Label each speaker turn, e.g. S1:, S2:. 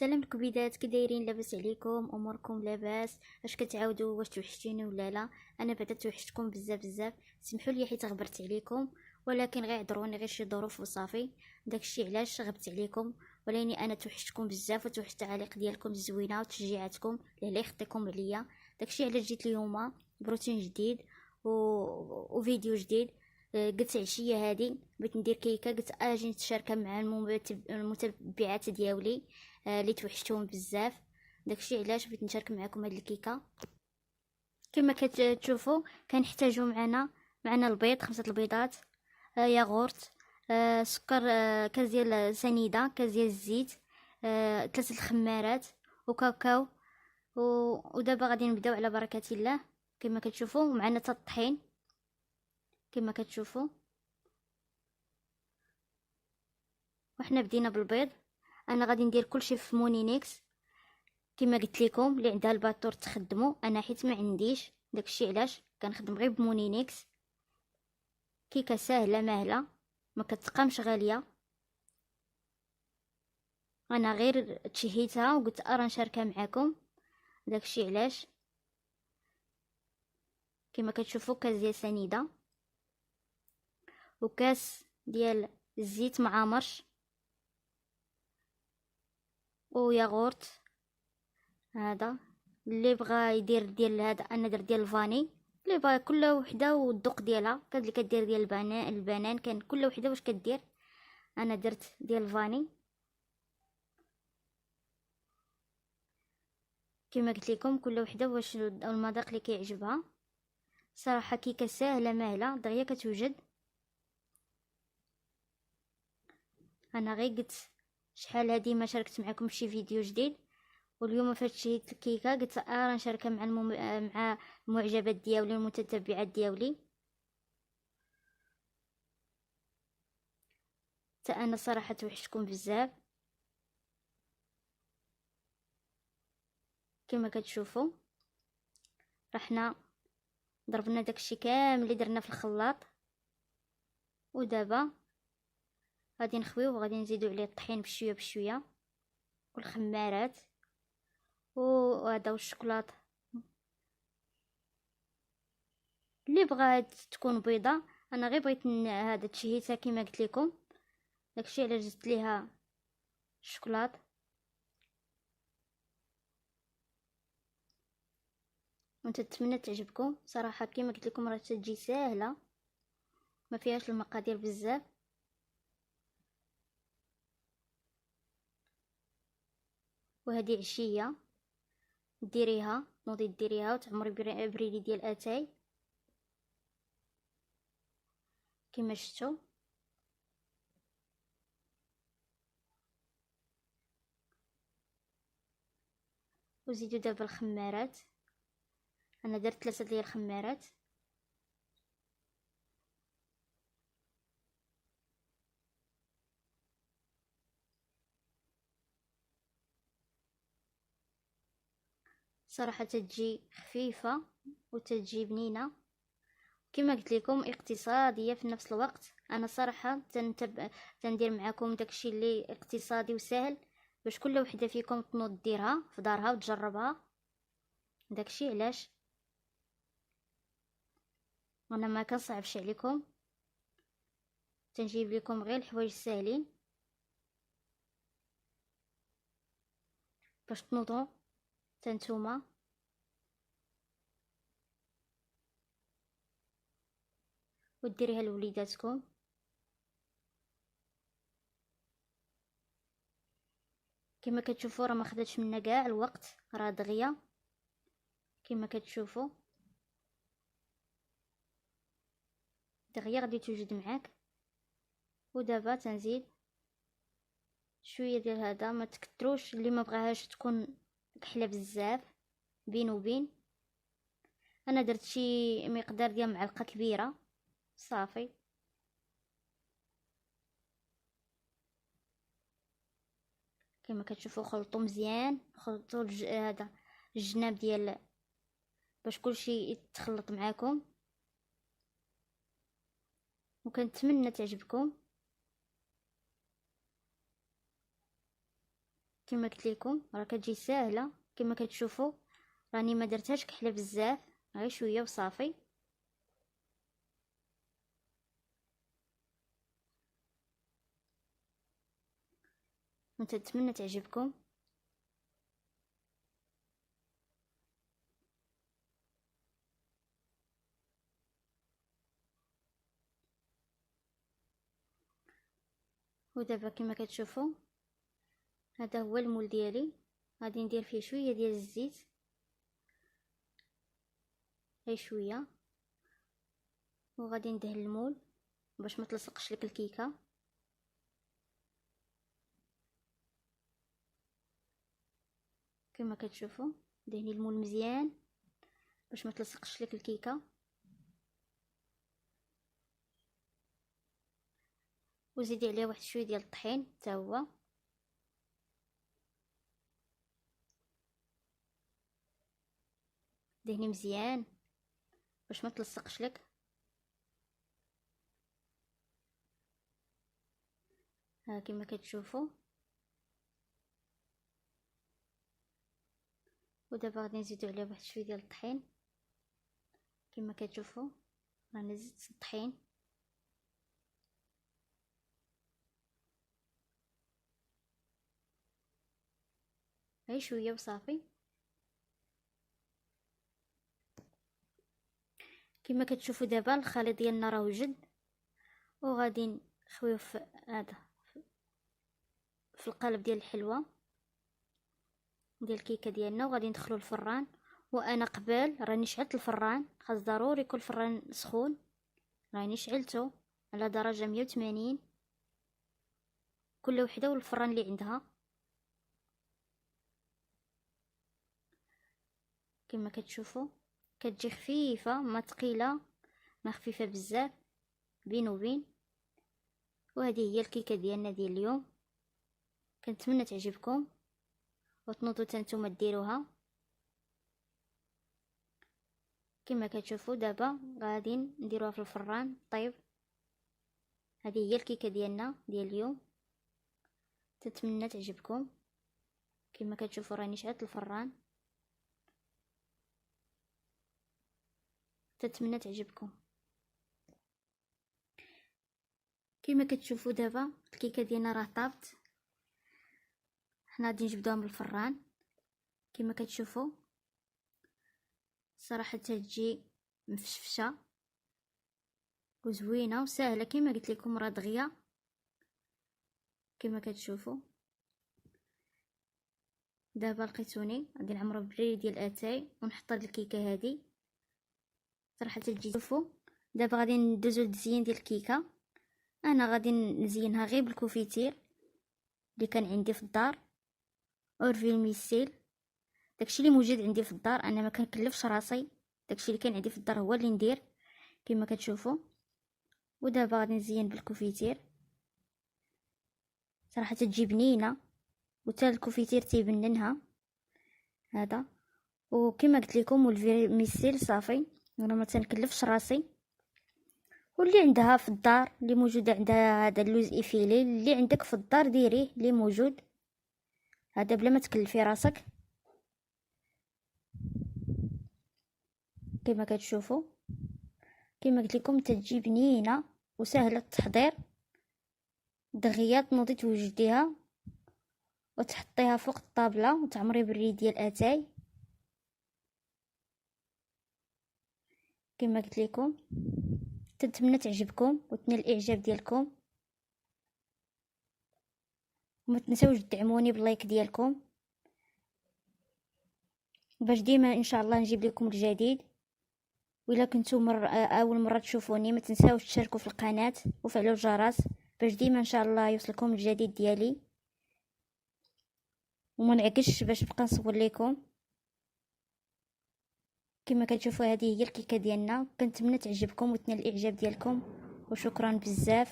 S1: سلام الكبيدات، كي دايرين؟ لاباس عليكم؟ اموركم لاباس؟ اش كتعاودوا؟ واش توحشتوني ولا لا؟ انا بعدا توحشتكم بزاف بزاف. سمحوا لي حيت غبرت عليكم، ولكن غير عذروني، غير شي ظروف وصافي. داكشي علاش غبت عليكم. ولاني انا توحشتكم بزاف وتوحشت التعاليق ديالكم الزوينه وتشجيعاتكم اللي يخطيكم عليا. داكشي علاش جيت اليوم بروتين جديد وفيديو جديد. قلت عشيه هادي بغيت ندير كيكه، قلت اجي نتشاركها مع المتبعات ديالي اللي توحشتهم بزاف. داكشي علاش بغيت نشارك معكم هاد الكيكه. كما كتشوفوا كنحتاجوا معنا البيض، 5 البيضات، ياغورت، سكر، كاس ديال سنيده، كاس ديال الزيت، 3 الخمارات وكاكاو. ودابا غادي نبداو على بركه الله. كما كتشوفوا معنا حتى الطحين كما كتشوفوا. وحنا بدينا بالبيض. انا غادي ندير كلشي في مونينيكس كما قلت لكم. اللي عندها الباطور تخدموا، انا حيت ما عنديش، داكشي علاش كنخدم غير بمونينيكس. كيكه ساهله ماهله، ما كتقامش غاليه. انا غير تشهيتها وقلت ارا نشاركها معكم، داكشي علاش. كما كتشوفوا كاس ديال سنيده وكاس ديال الزيت معامرش وياغورت. هذا اللي بغى يدير ديال هذا، انا درت ديال الفاني. اللي بغى كل وحده والذوق ديالها، كاين اللي كدير ديال البنان كان كل وحده واش كدير. انا درت ديال الفاني كما قلت لكم، كل وحده واش المذاق اللي كيعجبها. صراحه كيكه ساهله ماهله دغيا كتوجد. انا غير قلت شحال هادي ما شاركت معكم شي فيديو جديد، واليوم فاش شهيت الكيكه قلت راه نشاركها مع مع المعجبات ديالي والمتتبعات ديالي. حتى انا صراحه توحشتكم بزاف. كما كتشوفوا رحنا ضربنا داكشي كامل اللي درنا في الخلاط، ودابا غادي نخويو وغادي نزيدو عليه الطحين بشويه بشويه والخمارات وهذا والشوكولاط. اللي بغات تكون بيضه، انا غير بغيت هذا تشهيتها كما قلت لكم، داكشي علاش زدت ليها الشوكولاط. ونتمنى تعجبكم صراحه. كما قلت لكم راه تجي ساهله، ما فيهاش المقادير بزاف. وهذه عشيه ديريها، نوضي ديريها وتعمري بريدي ديال اتاي كما شفتوا. وزيدوا دابا الخمارات. انا درت 3 ديال الخمارات. صراحه تجي خفيفه وتجي بنينه، كما قلت لكم اقتصاديه في نفس الوقت. انا صراحه تندير معكم داكشي اللي اقتصادي وسهل، باش كل وحده فيكم تنوض ديرها في دارها وتجربها. داكشي علاش انا ما كنصعبش عليكم، تنجيب لكم غير الحوايج الساهلين باش تنوضوا تنتوما. وديريها لوليداتكم. كما كتشوفوا راه ما خداتش منا كاع الوقت، راه دغيا كما كتشوفوا دغيا غادي توجد معاك. ودابا تنزيد شويه ديال هذا، ما تكتروش، اللي ما بغاهاش تكون كحله بزاف بين وبين. انا درت شي مقدار ديال معلقه كبيره صافي. كما كتشوفوا خلطوا مزيان، خلطوا هذا الجناب ديال باش كلشي يتخلط معاكم. وكنتمنى تعجبكم. كما قلت لكم راه كتجي ساهله كما كتشوفوا. راني ما درتهاش كحله بزاف، غير شويه وصافي. نتمنى تعجبكم. ودابا كما كتشوفوا هذا هو المول ديالي. غادي ندير فيه شويه ديال الزيت، غير شويه، وغادي ندهن المول باش ما تلصقش لك الكيكه. كما كتشوفوا دهني المول مزيان باش ما تلصقش لك الكيكه. وزيدي عليه واحد شويه ديال الطحين حتى هو. دهني مزيان باش ما تلصقش لك. ها كما كتشوفوا. ودابا غادي نزيدو عليه واحد شويه ديال الطحين. كما كتشوفوا رانا زدت الطحين. غير شويه وصافي. كما كتشوفوا دابا الخليط ديالنا راه وجد، وغادي نخويو في هذا في القالب ديال الحلوه ديال الكيكه ديالنا، وغادي ندخلو الفران. وانا قبل راني شعلت الفران، خاص ضروري يكون الفران سخون. راني شعلته على درجه 180، كل وحده والفران اللي عندها. كما كتشوفوا كتجي خفيفه، ما ثقيله ما خفيفه بزاف، بين وبين. وهذه هي الكيكه ديالنا ديال اليوم. كنتمنى تعجبكم وتنوضوا حتى نتوما ديروها. كما كتشوفوا دابا غادي نديروها في الفران طيب. هذه هي الكيكه ديالنا ديال اليوم. تتمنى تعجبكم. كما كتشوفوا راني شعلت الفران. تتمنى تعجبكم. كما كتشوفوا دابا الكيكه ديالنا راه طابت. حنا غادي نجبدوها من الفران. كما كتشوفوا صراحه تجي مفشفشه وزوينه وسهله. كما قلت لكم راه دغيا. كما كتشوفوا دابا لقيتوني غادي نعمرو بريد ديال اتاي ونحط هاد الكيكه هذه. صراحه تجي. شوفوا دابا غادي ندوزو للتزيين ديال الكيكه. انا غادي نزينها غير بالكوفيتير اللي كان عندي في الدار، اورفيل ميسيل. داكشي اللي موجود عندي في الدار، انا ما كنكلفش راسي، داكشي اللي كان عندي في الدار هو اللي ندير. كما كتشوفوا ودابا غادي نزين بالكوفيتير. صراحه تجي بنينه وتا الكوفيتير تيبننها هذا. وكما قلت لكم والفيرميسيل صافي، انا ما تنكلفش راسي. واللي عندها في الدار اللي موجوده عندها هذا اللوز ايفيلي اللي عندك في الدار ديريه اللي موجود هذا بلا ما تكلفي راسك. كما كتشوفوا كما قلت لكم تجي بنينه وسهله التحضير. دغيا تنوضي توجديها وتحطيها فوق الطابله وتعمري بالريد ديال اتاي. كما قلت لكم تنتمنى تعجبكم وتنال الاعجاب ديالكم. وما تنساوش تدعموني باللايك ديالكم باش ديما ان شاء الله نجيب لكم الجديد. وإلا كنتو اول مره تشوفوني ما تنساوش تشاركوا في القناه وفعلوا الجرس باش ديما ان شاء الله يوصلكم الجديد ديالي، وما نعكسش باش نبقى نصور لكم. كما كتشوفوا هذه هي الكيكه ديالنا. كنتمنى تعجبكم وتنال الاعجاب ديالكم، وشكرا بزاف.